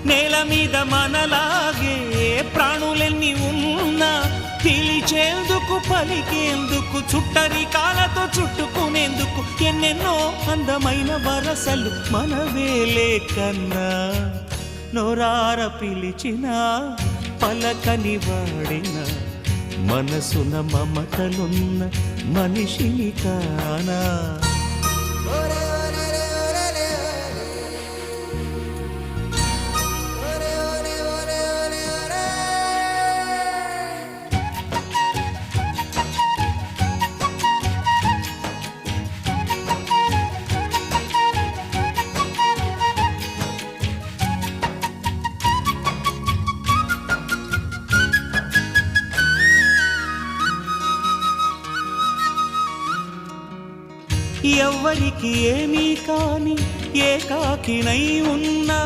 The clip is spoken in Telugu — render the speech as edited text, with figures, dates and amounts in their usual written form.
నేల మీద మనలాగే ప్రాణులెన్ని ఉన్నా పిలిచేందుకు పలికేందుకు చుట్టరికాలతో చుట్టుకునేందుకు ఎన్నెన్నో అందమైన వరసలు మనవేలే కన్నా నోరార పిలిచిన పలకని వాడిన మనసున మమతలున్న మనిషిని కానా ఎవ్వరికి ఏమీ కాని ఏకాకినై ఉన్నా